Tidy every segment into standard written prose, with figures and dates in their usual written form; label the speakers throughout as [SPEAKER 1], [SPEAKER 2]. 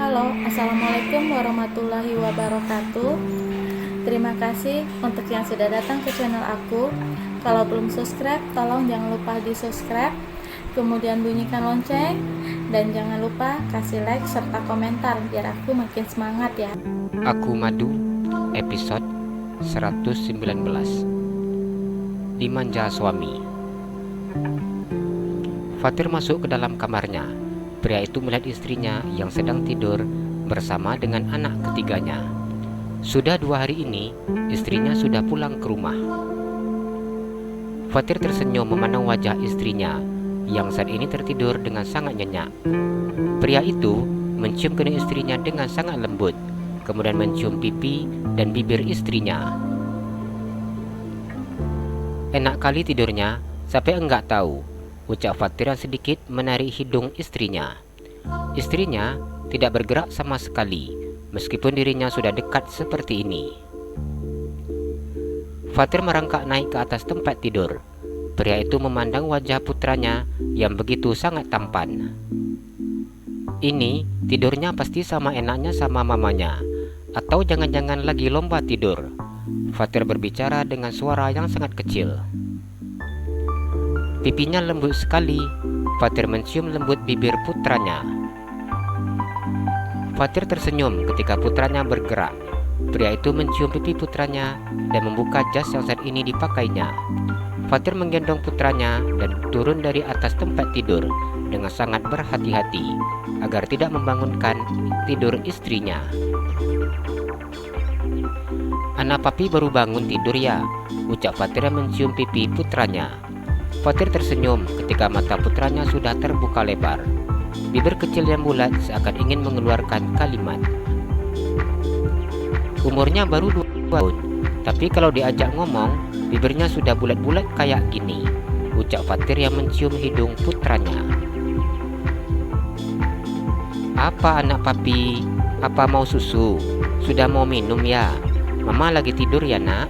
[SPEAKER 1] Halo, Assalamualaikum warahmatullahi wabarakatuh. Terima kasih untuk yang sudah datang ke channel aku. Kalau belum subscribe, tolong jangan lupa di subscribe, kemudian bunyikan lonceng, dan jangan lupa kasih like serta komentar biar aku makin semangat ya.
[SPEAKER 2] Aku Madu, episode 119. Dimanja suami. Fatir masuk ke dalam kamarnya. Pria itu melihat istrinya yang sedang tidur bersama dengan anak ketiganya. Sudah 2 hari ini, istrinya sudah pulang ke rumah. Fatir tersenyum memandang wajah istrinya yang saat ini tertidur dengan sangat nyenyak. Pria itu mencium kening istrinya dengan sangat lembut, kemudian mencium pipi dan bibir istrinya. Enak kali tidurnya, sampai enggak tahu, ucap Fatir yang sedikit menarik hidung istrinya. Istrinya tidak bergerak sama sekali, meskipun dirinya sudah dekat seperti ini. Fatir merangkak naik ke atas tempat tidur. Pria itu memandang wajah putranya yang begitu sangat tampan. Ini tidurnya pasti sama enaknya sama mamanya, atau jangan-jangan lagi lomba tidur. Fatir berbicara dengan suara yang sangat kecil. Pipinya lembut sekali. Fatir mencium lembut bibir putranya. Fatir tersenyum ketika putranya bergerak. Pria itu mencium pipi putranya dan membuka jas yang saat ini dipakainya. Fatir menggendong putranya dan turun dari atas tempat tidur dengan sangat berhati-hati agar tidak membangunkan tidur istrinya. Anak papi baru bangun tidur ya, ucap Fatir yang mencium pipi putranya. Fatir tersenyum ketika mata putranya sudah terbuka lebar. Bibir kecil yang bulat seakan ingin mengeluarkan kalimat. Umurnya baru 2 tahun, tapi kalau diajak ngomong, bibirnya sudah bulat-bulat kayak gini, ucap Fatir yang mencium hidung putranya. Apa anak papi? Apa mau susu? Sudah mau minum ya? Mama lagi tidur ya nak?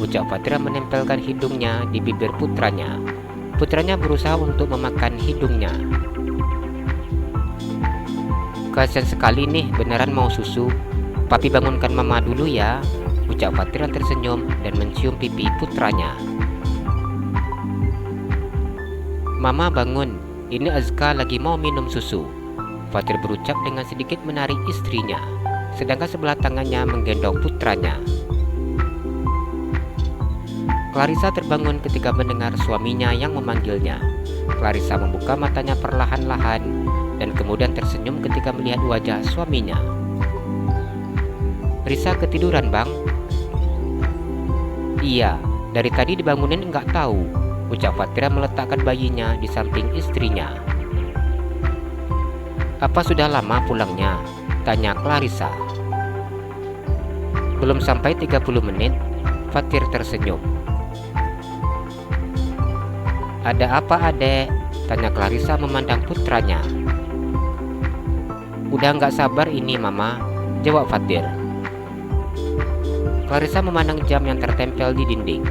[SPEAKER 2] Ucap Fatir yang menempelkan hidungnya di bibir putranya. Putranya berusaha untuk memakan hidungnya. Kasian sekali nih, beneran mau susu. Papi bangunkan mama dulu ya, ucap Fatir yang tersenyum dan mencium pipi putranya. Mama bangun, ini Azka lagi mau minum susu. Fatir berucap dengan sedikit menarik istrinya, sedangkan sebelah tangannya menggendong putranya. Clarissa terbangun ketika mendengar suaminya yang memanggilnya. Clarissa membuka matanya perlahan-lahan dan kemudian tersenyum ketika melihat wajah suaminya. Risa ketiduran bang? Iya, dari tadi dibangunin enggak tahu, ucap Fatir meletakkan bayinya di samping istrinya. Apa sudah lama pulangnya? Tanya Clarissa. Belum sampai 30 menit, Fatir tersenyum. Ada apa adek? Tanya Clarissa memandang putranya. Udah nggak sabar ini mama, jawab Fatir. Clarissa memandang jam yang tertempel di dinding.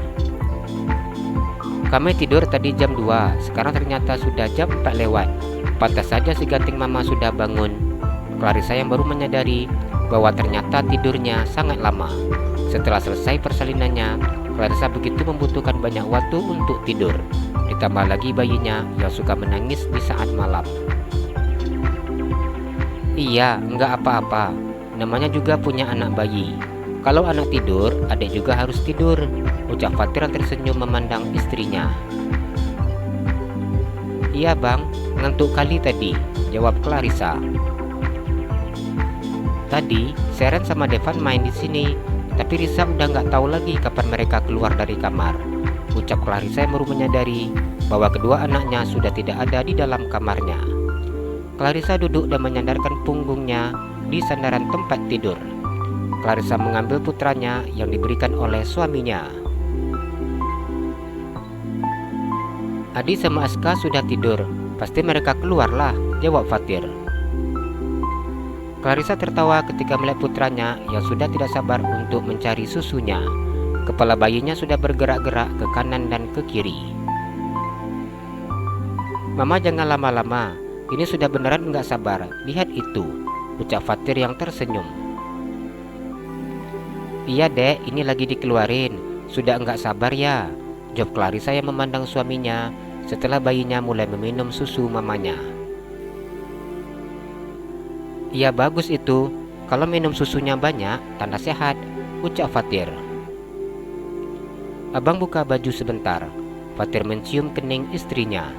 [SPEAKER 2] Kami tidur tadi jam 2, sekarang ternyata sudah jam 4 lewat. Pantas saja si ganting mama sudah bangun. Clarissa yang baru menyadari bahwa ternyata tidurnya sangat lama. Setelah selesai persalinannya, Clarissa begitu membutuhkan banyak waktu untuk tidur. Ditambah lagi bayinya yang suka menangis di saat malam. Iya, enggak apa-apa. Namanya juga punya anak bayi. Kalau anak tidur, adik juga harus tidur, ucap Fatir yang tersenyum memandang istrinya. Iya bang, ngantuk kali tadi, jawab Clarissa. Tadi, Seren sama Devan main di sini, tapi Risa udah nggak tahu lagi kapan mereka keluar dari kamar, ucap Clarissa yang baru menyadari bahwa kedua anaknya sudah tidak ada di dalam kamarnya. Clarissa duduk dan menyandarkan punggungnya di sandaran tempat tidur. Clarissa mengambil putranya yang diberikan oleh suaminya. Adi sama Aska sudah tidur, pasti mereka keluarlah, jawab Fatir. Clarissa tertawa ketika melihat putranya yang sudah tidak sabar untuk mencari susunya. Kepala bayinya sudah bergerak-gerak ke kanan dan ke kiri. Mama jangan lama-lama, ini sudah beneran nggak sabar, lihat itu, ucap Fatir yang tersenyum. Iya dek, ini lagi dikeluarin. Sudah enggak sabar ya, jawab Clarissa yang memandang suaminya setelah bayinya mulai meminum susu mamanya. Iya bagus itu, kalau minum susunya banyak, tanda sehat, ucap Fatir. Abang buka baju sebentar. Fatir mencium kening istrinya.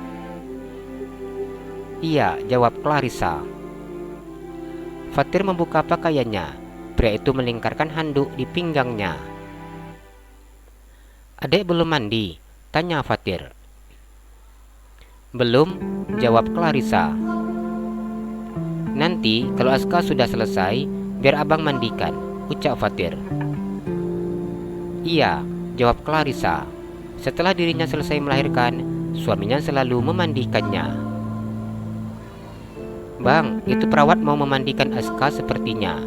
[SPEAKER 2] Iya, jawab Clarissa. Fatir membuka pakaiannya. Pria itu melingkarkan handuk di pinggangnya. Adek belum mandi? Tanya Fatir. Belum, jawab Clarissa. Nanti kalau Aska sudah selesai, biar abang mandikan, ucap Fatir. Iya, jawab Clarissa. Setelah dirinya selesai melahirkan, suaminya selalu memandikannya. Bang, itu perawat mau memandikan Aska sepertinya,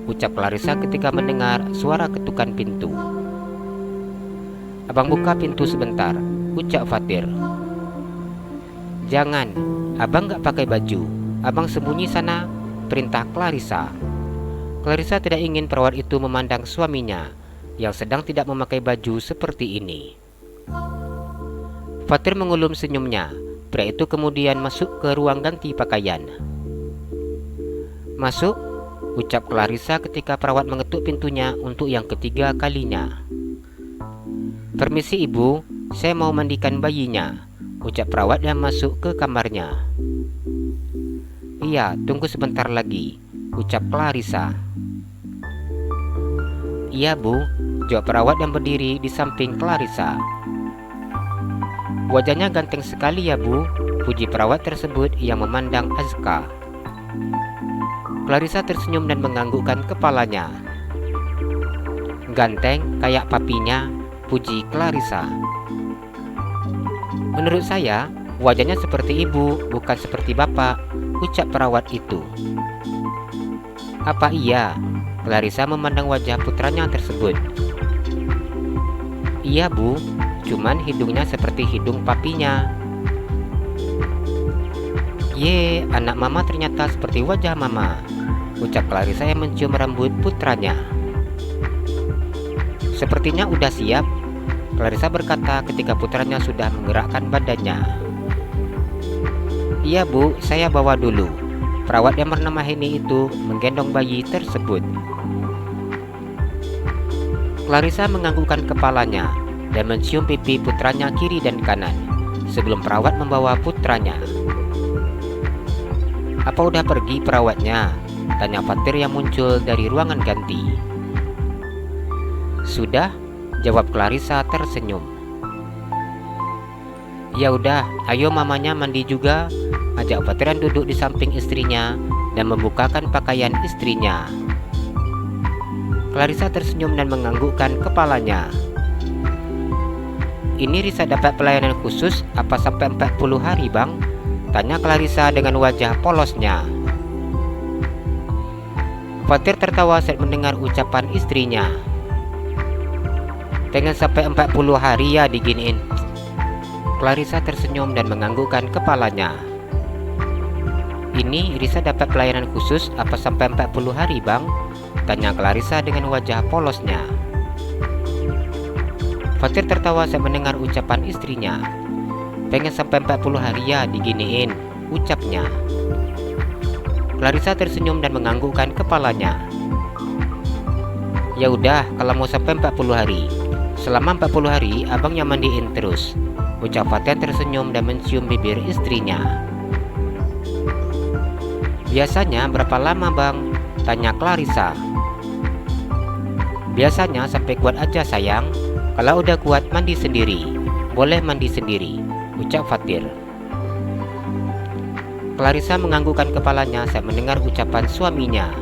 [SPEAKER 2] ucap Clarissa ketika mendengar suara ketukan pintu. Abang buka pintu sebentar, ucap Fatir. Jangan, abang gak pakai baju. Abang sembunyi sana, perintah Clarissa. Clarissa tidak ingin perawat itu memandang suaminya yang sedang tidak memakai baju seperti ini. Fatir mengulum senyumnya. Pria itu kemudian masuk ke ruang ganti pakaian. Masuk, ucap Clarissa ketika perawat mengetuk pintunya untuk yang ketiga kalinya. Permisi ibu, saya mau mandikan bayinya, ucap perawat dan masuk ke kamarnya. Iya, tunggu sebentar lagi, ucap Clarissa. Iya bu, jawab perawat dan berdiri di samping Clarissa. Wajahnya ganteng sekali ya bu, puji perawat tersebut yang memandang Aska. Clarissa tersenyum dan menganggukkan kepalanya. Ganteng kayak papinya, puji Clarissa. Menurut saya, wajahnya seperti ibu, bukan seperti bapak, ucap perawat itu. Apa iya? Clarissa memandang wajah putranya tersebut. Iya bu, cuman hidungnya seperti hidung papinya. Ye, anak mama ternyata seperti wajah mama, ucap Clarissa yang mencium rambut putranya. Sepertinya udah siap, Clarissa berkata ketika putranya sudah menggerakkan badannya. Iya bu, saya bawa dulu. Perawat yang bernama Henny itu menggendong bayi tersebut. Clarissa menganggukkan kepalanya dan mencium pipi putranya kiri dan kanan sebelum perawat membawa putranya. Apa udah pergi perawatnya? Tanya Fatir yang muncul dari ruangan ganti. Sudah, jawab Clarissa tersenyum. Ya udah, ayo mamanya mandi juga, ajak Fatir yang duduk di samping istrinya dan membukakan pakaian istrinya. Clarissa tersenyum dan menganggukkan kepalanya. Ini Risa dapat pelayanan khusus apa sampai 40 hari bang? Tanya Clarissa dengan wajah polosnya. Fatir tertawa saat mendengar ucapan istrinya. Pengen sampai 40 hari ya diginiin. Clarissa tersenyum dan menganggukkan kepalanya. Ini Risa dapat pelayanan khusus apa sampai 40 hari bang? Tanya Clarissa dengan wajah polosnya. Fatir tertawa saat mendengar ucapan istrinya. Pengen sampai 40 hari ya diginiin, ucapnya. Clarissa tersenyum dan menganggukkan kepalanya. Ya udah, kalau mau sampai 40 hari. Selama 40 hari abang yang mandiin terus, ucap Fatir tersenyum dan mencium bibir istrinya. Biasanya berapa lama bang? Tanya Clarissa. Biasanya sampai kuat aja sayang. Kalau udah kuat mandi sendiri. Boleh mandi sendiri, ucap Fatir. Clarissa menganggukkan kepalanya saat mendengar ucapan suaminya.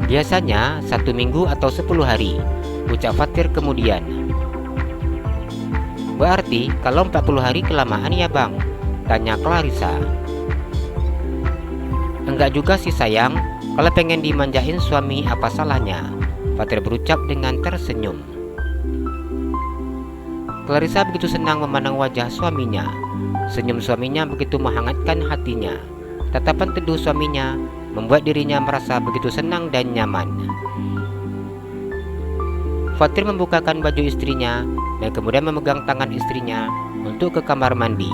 [SPEAKER 2] Biasanya 1 minggu atau 10 hari, ucap Fatir kemudian. Berarti kalau 40 hari kelamaan ya bang? Tanya Clarissa. Enggak juga sih sayang, kalau pengen dimanjain suami apa salahnya? Fatir berucap dengan tersenyum. Clarissa begitu senang memandang wajah suaminya. Senyum suaminya begitu menghangatkan hatinya. Tatapan teduh suaminya membuat dirinya merasa begitu senang dan nyaman. Fatir membukakan baju istrinya dan kemudian memegang tangan istrinya untuk ke kamar mandi.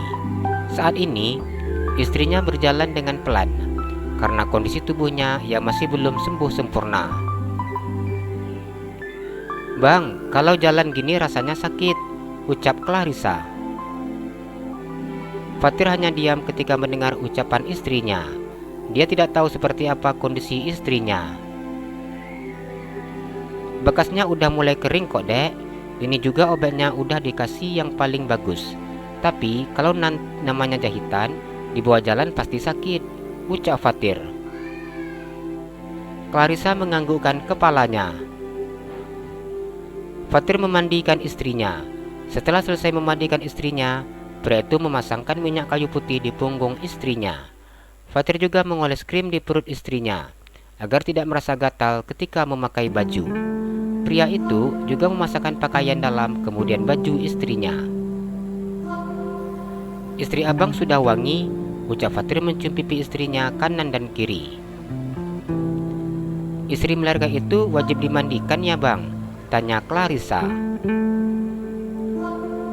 [SPEAKER 2] Saat ini, istrinya berjalan dengan pelan karena kondisi tubuhnya yang masih belum sembuh sempurna. "Bang, kalau jalan gini rasanya sakit," ucap Clarissa. Fatir hanya diam ketika mendengar ucapan istrinya. Dia tidak tahu seperti apa kondisi istrinya. "Bekasnya udah mulai kering kok, Dek. Ini juga obatnya udah dikasih yang paling bagus. Tapi kalau namanya jahitan, dibawa jalan pasti sakit," ucap Fatir. Clarissa menganggukkan kepalanya. Fatir memandikan istrinya. Setelah selesai memandikan istrinya, pria itu memasangkan minyak kayu putih di punggung istrinya. Fatir juga mengoles krim di perut istrinya agar tidak merasa gatal ketika memakai baju. Pria itu juga memasakkan pakaian dalam kemudian baju istrinya. "Istri abang sudah wangi," ucap Fatir mencium pipi istrinya kanan dan kiri. "Istri melarga itu wajib dimandikan ya bang?" tanya Clarissa.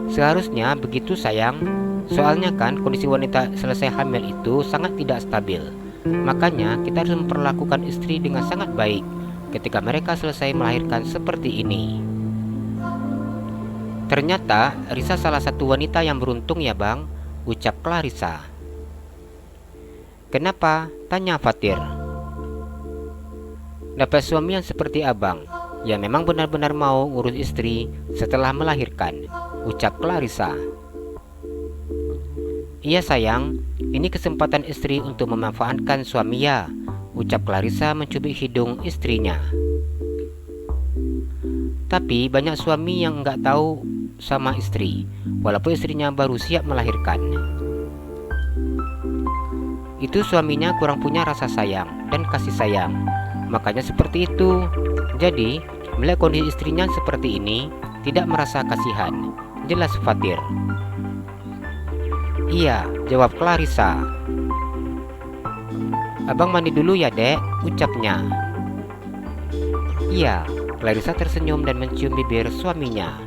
[SPEAKER 2] "Seharusnya begitu sayang. Soalnya kan kondisi wanita selesai hamil itu sangat tidak stabil. Makanya kita harus memperlakukan istri dengan sangat baik ketika mereka selesai melahirkan seperti ini." "Ternyata Risa salah satu wanita yang beruntung ya bang," ucap Clarissa. "Kenapa?" tanya Fatir. "Dapat suami yang seperti abang, ya memang benar-benar mau ngurus istri setelah melahirkan," ucap Clarissa. "Iya sayang, ini kesempatan istri untuk memanfaatkan suami ya," ucap Clarissa mencubit hidung istrinya. "Tapi banyak suami yang nggak tahu sama istri, walaupun istrinya baru siap melahirkan. Itu suaminya kurang punya rasa sayang dan kasih sayang, makanya seperti itu. Jadi melihat kondisi istrinya seperti ini, tidak merasa kasihan," jelas Fatir. "Iya," jawab Clarissa. "Abang mandi dulu ya dek," ucapnya. "Iya." Clarissa tersenyum dan mencium bibir suaminya.